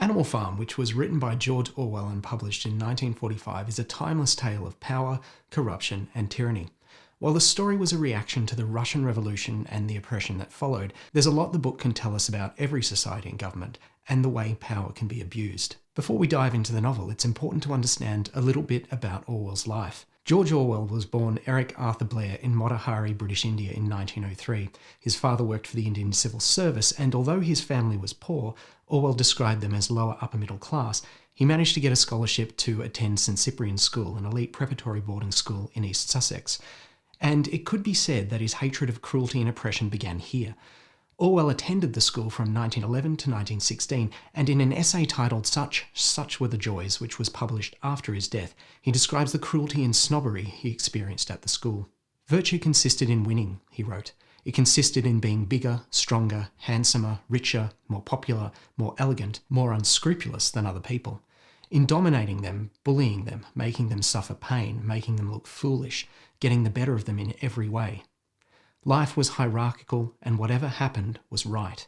Animal Farm, which was written by George Orwell and published in 1945, is a timeless tale of power, corruption, and tyranny. While the story was a reaction to the Russian Revolution and the oppression that followed, there's a lot the book can tell us about every society and government, and the way power can be abused. Before we dive into the novel, it's important to understand a little bit about Orwell's life. George Orwell was born Eric Arthur Blair in Motihari, British India in 1903. His father worked for the Indian Civil Service, and although his family was poor, Orwell described them as lower upper middle class. He managed to get a scholarship to attend St Cyprian's School, an elite preparatory boarding school in East Sussex. And it could be said that his hatred of cruelty and oppression began here. Orwell attended the school from 1911 to 1916, and in an essay titled Such Were the Joys, which was published after his death, he describes the cruelty and snobbery he experienced at the school. Virtue consisted in winning, he wrote. It consisted in being bigger, stronger, handsomer, richer, more popular, more elegant, more unscrupulous than other people. In dominating them, bullying them, making them suffer pain, making them look foolish, getting the better of them in every way. Life was hierarchical, and whatever happened was right.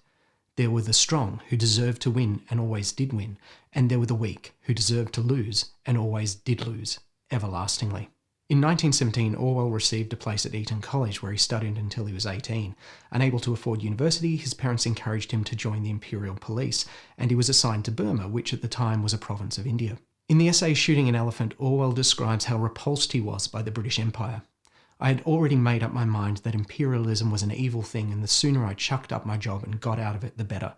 There were the strong, who deserved to win and always did win, and there were the weak, who deserved to lose and always did lose, everlastingly. In 1917, Orwell received a place at Eton College, where he studied until he was 18. Unable to afford university, his parents encouraged him to join the Imperial Police, and he was assigned to Burma, which at the time was a province of India. In the essay Shooting an Elephant, Orwell describes how repulsed he was by the British Empire. I had already made up my mind that imperialism was an evil thing, and the sooner I chucked up my job and got out of it, the better.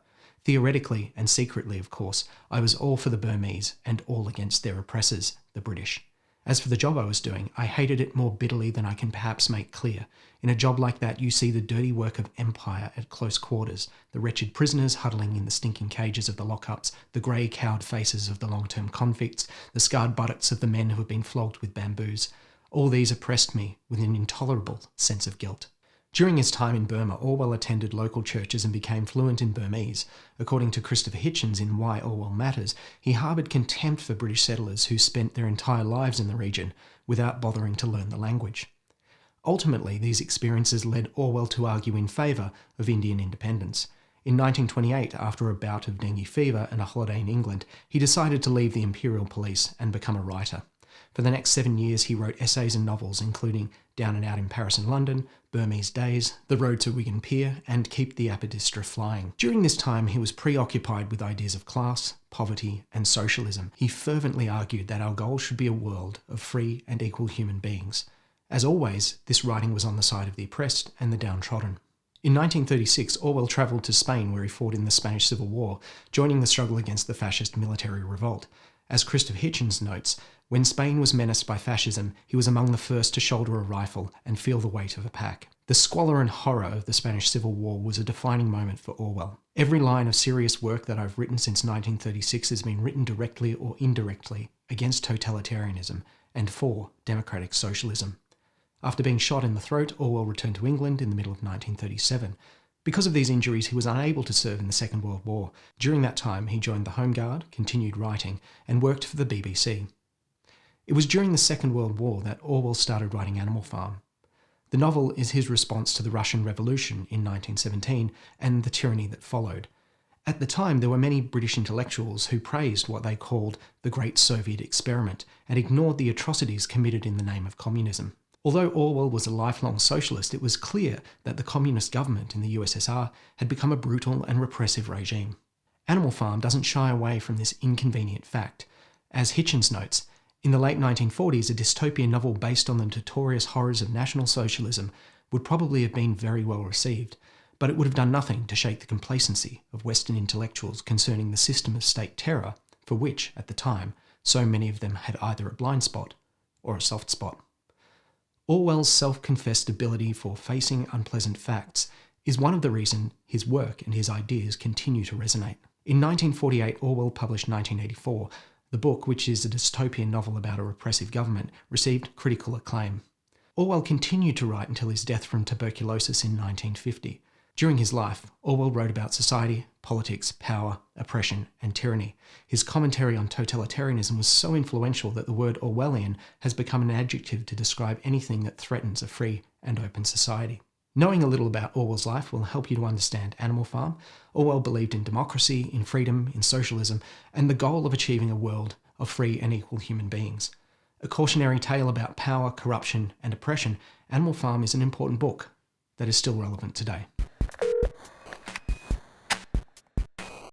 Theoretically, and secretly of course, I was all for the Burmese and all against their oppressors, the British. As for the job I was doing, I hated it more bitterly than I can perhaps make clear. In a job like that, you see the dirty work of empire at close quarters, the wretched prisoners huddling in the stinking cages of the lockups, the grey cowed faces of the long-term convicts, the scarred buttocks of the men who have been flogged with bamboos. All these oppressed me with an intolerable sense of guilt. During his time in Burma, Orwell attended local churches and became fluent in Burmese. According to Christopher Hitchens in Why Orwell Matters, he harboured contempt for British settlers who spent their entire lives in the region without bothering to learn the language. Ultimately, these experiences led Orwell to argue in favour of Indian independence. In 1928, after a bout of dengue fever and a holiday in England, he decided to leave the Imperial Police and become a writer. For the next 7 years, he wrote essays and novels, including Down and Out in Paris and London, Burmese Days, The Road to Wigan Pier, and Keep the Apodistra Flying. During this time, he was preoccupied with ideas of class, poverty, and socialism. He fervently argued that our goal should be a world of free and equal human beings. As always, this writing was on the side of the oppressed and the downtrodden. In 1936, Orwell travelled to Spain, where he fought in the Spanish Civil War, joining the struggle against the fascist military revolt. As Christopher Hitchens notes, when Spain was menaced by fascism, he was among the first to shoulder a rifle and feel the weight of a pack. The squalor and horror of the Spanish Civil War was a defining moment for Orwell. Every line of serious work that I've written since 1936 has been written directly or indirectly against totalitarianism and for democratic socialism. After being shot in the throat, Orwell returned to England in the middle of 1937. Because of these injuries, he was unable to serve in the Second World War. During that time, he joined the Home Guard, continued writing, and worked for the BBC. It was during the Second World War that Orwell started writing Animal Farm. The novel is his response to the Russian Revolution in 1917 and the tyranny that followed. At the time, there were many British intellectuals who praised what they called the Great Soviet Experiment and ignored the atrocities committed in the name of communism. Although Orwell was a lifelong socialist, it was clear that the communist government in the USSR had become a brutal and repressive regime. Animal Farm doesn't shy away from this inconvenient fact. As Hitchens notes, in the late 1940s, a dystopian novel based on the notorious horrors of National Socialism would probably have been very well received, but it would have done nothing to shake the complacency of Western intellectuals concerning the system of state terror, for which, at the time, so many of them had either a blind spot or a soft spot. Orwell's self-confessed ability for facing unpleasant facts is one of the reasons his work and his ideas continue to resonate. In 1948, Orwell published 1984. The book, which is a dystopian novel about a repressive government, received critical acclaim. Orwell continued to write until his death from tuberculosis in 1950. During his life, Orwell wrote about society, politics, power, oppression, and tyranny. His commentary on totalitarianism was so influential that the word Orwellian has become an adjective to describe anything that threatens a free and open society. Knowing a little about Orwell's life will help you to understand Animal Farm. Orwell believed in democracy, in freedom, in socialism, and the goal of achieving a world of free and equal human beings. A cautionary tale about power, corruption, and oppression, Animal Farm is an important book that is still relevant today.